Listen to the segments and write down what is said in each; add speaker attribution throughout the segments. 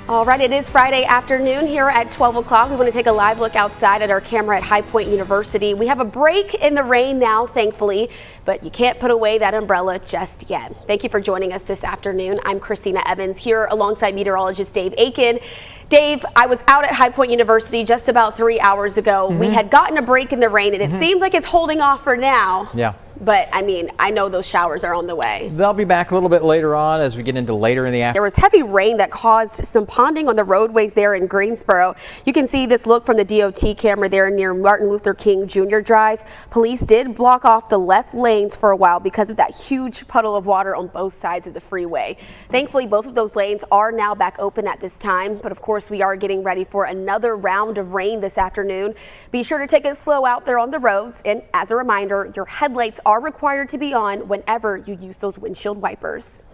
Speaker 1: All right, it is Friday afternoon here at 12 o'clock. We want to take a live look outside at our camera at High Point University. We have a break in the rain now, thankfully, but you can't put away that umbrella just yet. Thank you for joining us this afternoon. I'm Christina Evans here alongside meteorologist Dave Aiken. Dave, I was out at High Point University just about 3 hours ago. We had gotten a break in the rain, and it seems like it's holding off for now.
Speaker 2: Yeah.
Speaker 1: But, I mean, I know those showers are on the way.
Speaker 2: They'll be back a little bit later on as we get into later in the afternoon.
Speaker 1: There was heavy rain that caused some ponding on the roadways there in Greensboro. You can see this look from the DOT camera there near Martin Luther King Jr. Drive. Police did block off the left lanes for a while because of that huge puddle of water on both sides of the freeway. Thankfully, both of those lanes are now back open at this time. But of course, we are getting ready for another round of rain this afternoon. Be sure to take it slow out there on the roads. And as a reminder, your headlights are required to be on whenever you use those windshield wipers.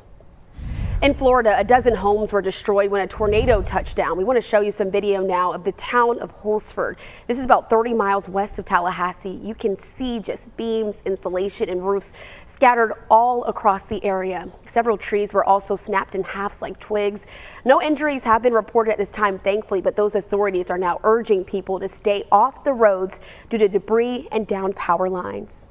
Speaker 1: In Florida, a dozen homes were destroyed when a tornado touched down. We want to show you some video now of the town of Holsford. This is about 30 miles west of Tallahassee. You can see just beams, insulation, and roofs scattered all across the area. Several trees were also snapped in halves like twigs. No injuries have been reported at this time, thankfully, but those authorities are now urging people to stay off the roads due to debris and downed power lines.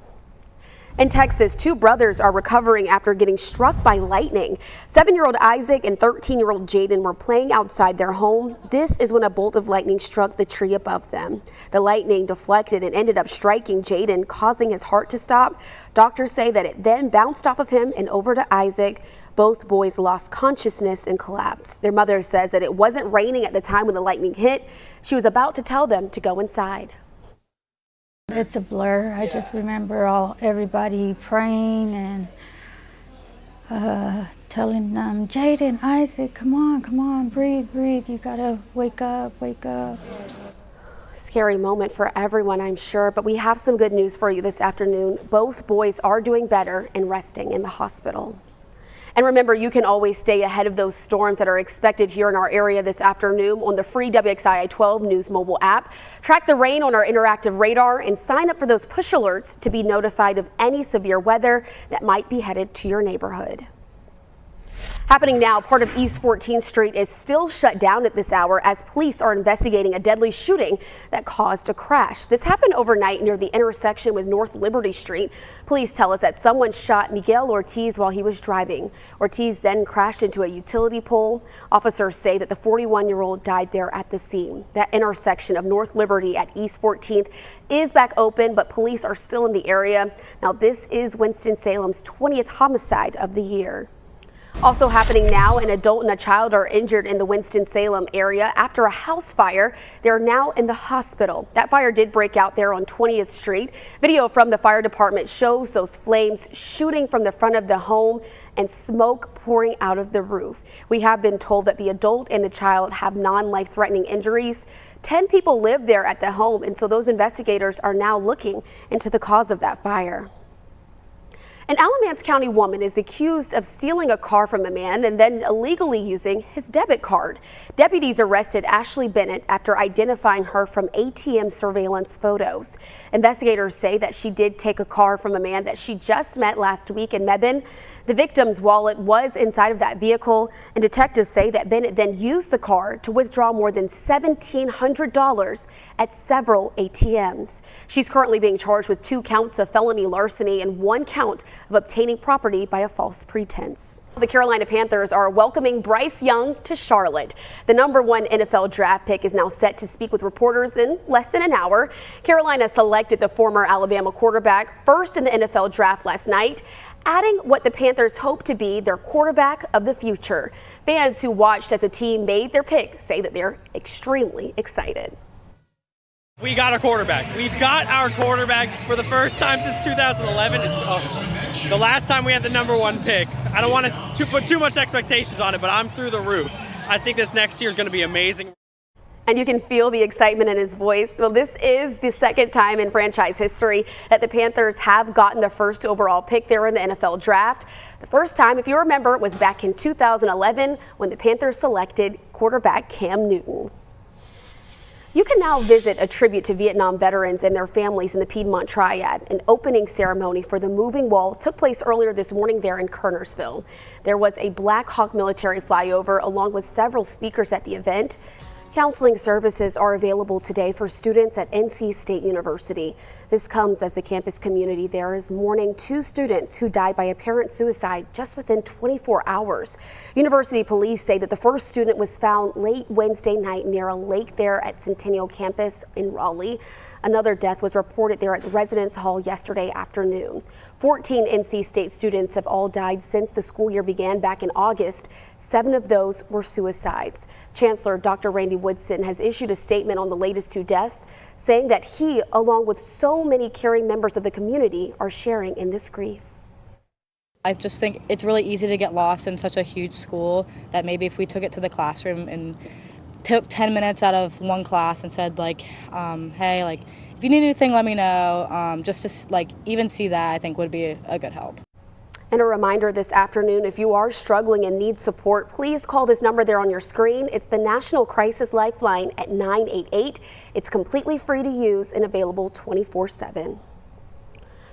Speaker 1: In Texas, two brothers are recovering after getting struck by lightning. 7-year-old Isaac and 13-year-old Jaden were playing outside their home. This is when a bolt of lightning struck the tree above them. The lightning deflected and ended up striking Jaden, causing his heart to stop. Doctors say that it then bounced off of him and over to Isaac. Both boys lost consciousness and collapsed. Their mother says that it wasn't raining at the time when the lightning hit. She was about to tell them to go inside.
Speaker 3: It's a blur. I just remember everybody praying and telling them, Jaden, Isaac, come on, breathe, you gotta wake up.
Speaker 1: Scary moment for everyone, I'm sure, but we have some good news for you this afternoon. Both boys are doing better and resting in the hospital. And remember, you can always stay ahead of those storms that are expected here in our area this afternoon on the free WXII 12 News mobile app. Track the rain on our interactive radar and sign up for those push alerts to be notified of any severe weather that might be headed to your neighborhood. Happening now, part of East 14th Street is still shut down at this hour as police are investigating a deadly shooting that caused a crash. This happened overnight near the intersection with North Liberty Street. Police tell us that someone shot Miguel Ortiz while he was driving. Ortiz then crashed into a utility pole. Officers say that the 41-year-old died there at the scene. That intersection of North Liberty at East 14th is back open, but police are still in the area. Now, this is Winston-Salem's 20th homicide of the year. Also happening now, an adult and a child are injured in the Winston-Salem area after a house fire. They're now in the hospital. That fire did break out there on 20th Street. Video from the fire department shows those flames shooting from the front of the home and smoke pouring out of the roof. We have been told that the adult and the child have non-life-threatening injuries. 10 people live there at the home, and so those investigators are now looking into the cause of that fire. An Alamance County woman is accused of stealing a car from a man and then illegally using his debit card. Deputies arrested Ashley Bennett after identifying her from ATM surveillance photos. Investigators say that she did take a car from a man that she just met last week in Mebane. The victim's wallet was inside of that vehicle, and detectives say that Bennett then used the car to withdraw more than $1,700 at several ATMs. She's currently being charged with 2 counts of felony larceny and 1 count of obtaining property by a false pretense. The Carolina Panthers are welcoming Bryce Young to Charlotte. The #1 NFL draft pick is now set to speak with reporters in less than an hour. Carolina selected the former Alabama quarterback first in the NFL draft last night, adding what the Panthers hope to be their quarterback of the future. Fans who watched as the team made their pick say that they're extremely excited.
Speaker 4: We got our quarterback. We've got our quarterback for the first time since 2011. It's the last time we had the #1 pick. I don't want to put too much expectations on it, but I'm through the roof. I think this next year is going to be amazing.
Speaker 1: And you can feel the excitement in his voice. Well, this is the second time in franchise history that the Panthers have gotten the first overall pick there in the NFL draft. The first time, if you remember, was back in 2011 when the Panthers selected quarterback Cam Newton. You can now visit a tribute to Vietnam veterans and their families in the Piedmont Triad. An opening ceremony for the moving wall took place earlier this morning there in Kernersville. There was a Black Hawk military flyover along with several speakers at the event. Counseling services are available today for students at NC State University. This comes as the campus community there is mourning 2 students who died by apparent suicide just within 24 hours. University police say that the first student was found late Wednesday night near a lake there at Centennial campus in Raleigh. Another death was reported there at the residence hall yesterday afternoon. 14 NC State students have all died since the school year began back in August. 7 of those were suicides. Chancellor Dr. Randy Woodson has issued a statement on the latest 2 deaths, saying that he, along with so many caring members of the community, are sharing in this grief.
Speaker 5: I just think it's really easy to get lost in such a huge school that maybe if we took it to the classroom and took 10 minutes out of one class and said hey, if you need anything, let me know. Just to even see that, I think would be a good help.
Speaker 1: And a reminder this afternoon, if you are struggling and need support, please call this number there on your screen. It's the National Crisis Lifeline at 988. It's completely free to use and available 24/7.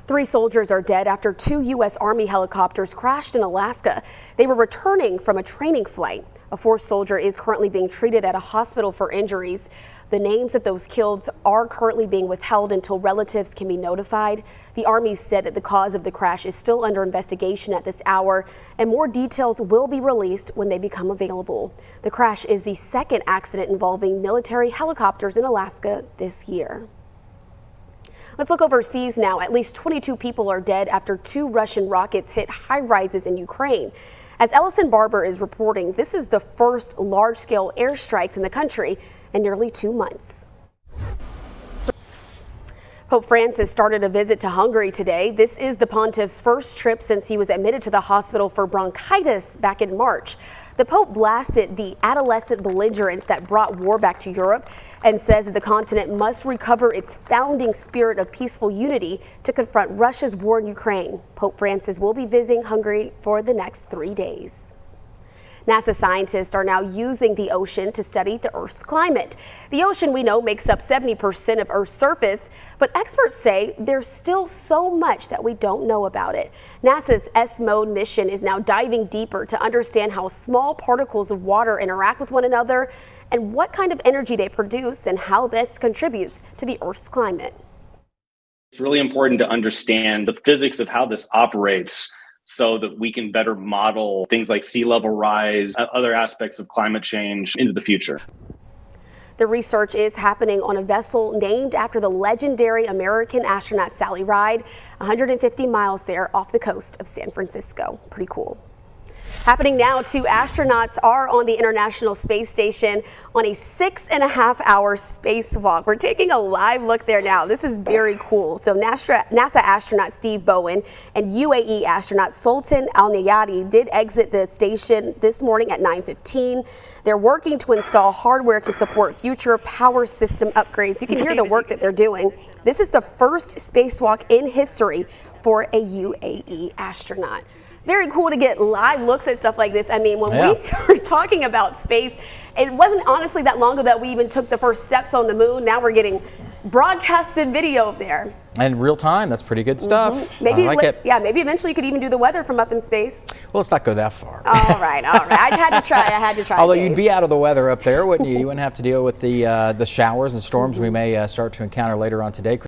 Speaker 1: 3 soldiers are dead after 2 U.S. Army helicopters crashed in Alaska. They were returning from a training flight. A 4th soldier is currently being treated at a hospital for injuries. The names of those killed are currently being withheld until relatives can be notified. The Army said that the cause of the crash is still under investigation at this hour, and more details will be released when they become available. The crash is the 2nd accident involving military helicopters in Alaska this year. Let's look overseas now. At least 22 people are dead after 2 Russian rockets hit high-rises in Ukraine. As Ellison Barber is reporting, this is the first large-scale airstrikes in the country in nearly 2 months. Pope Francis started a visit to Hungary today. This is the pontiff's first trip since he was admitted to the hospital for bronchitis back in March. The Pope blasted the adolescent belligerents that brought war back to Europe and says that the continent must recover its founding spirit of peaceful unity to confront Russia's war in Ukraine. Pope Francis will be visiting Hungary for the next 3 days. NASA scientists are now using the ocean to study the Earth's climate. The ocean, we know, makes up 70% of Earth's surface, but experts say there's still so much that we don't know about it. NASA's S-Mode mission is now diving deeper to understand how small particles of water interact with one another and what kind of energy they produce and how this contributes to the Earth's climate.
Speaker 6: It's really important to understand the physics of how this operates, so that we can better model things like sea level rise, other aspects of climate change into the future.
Speaker 1: The research is happening on a vessel named after the legendary American astronaut Sally Ride, 150 miles there off the coast of San Francisco. Pretty cool. Happening now, 2 astronauts are on the International Space Station on a 6.5-hour spacewalk. We're taking a live look there now. This is very cool. So NASA astronaut Steve Bowen and UAE astronaut Sultan Al Nayati did exit the station this morning at 9:15. They're working to install hardware to support future power system upgrades. You can hear the work that they're doing. This is the first spacewalk in history for a UAE astronaut. Very cool to get live looks at stuff like this. I mean, when we were talking about space, it wasn't honestly that long ago that we even took the first steps on the moon. Now we're getting broadcasted video there.
Speaker 2: And real time, that's pretty good stuff.
Speaker 1: Maybe,
Speaker 2: I like it.
Speaker 1: Yeah, maybe eventually you could even do the weather from up in space.
Speaker 2: Well, let's not go that far.
Speaker 1: All right. I had to try.
Speaker 2: Although you'd be out of the weather up there, wouldn't you? You wouldn't have to deal with the showers and storms we may start to encounter later on today.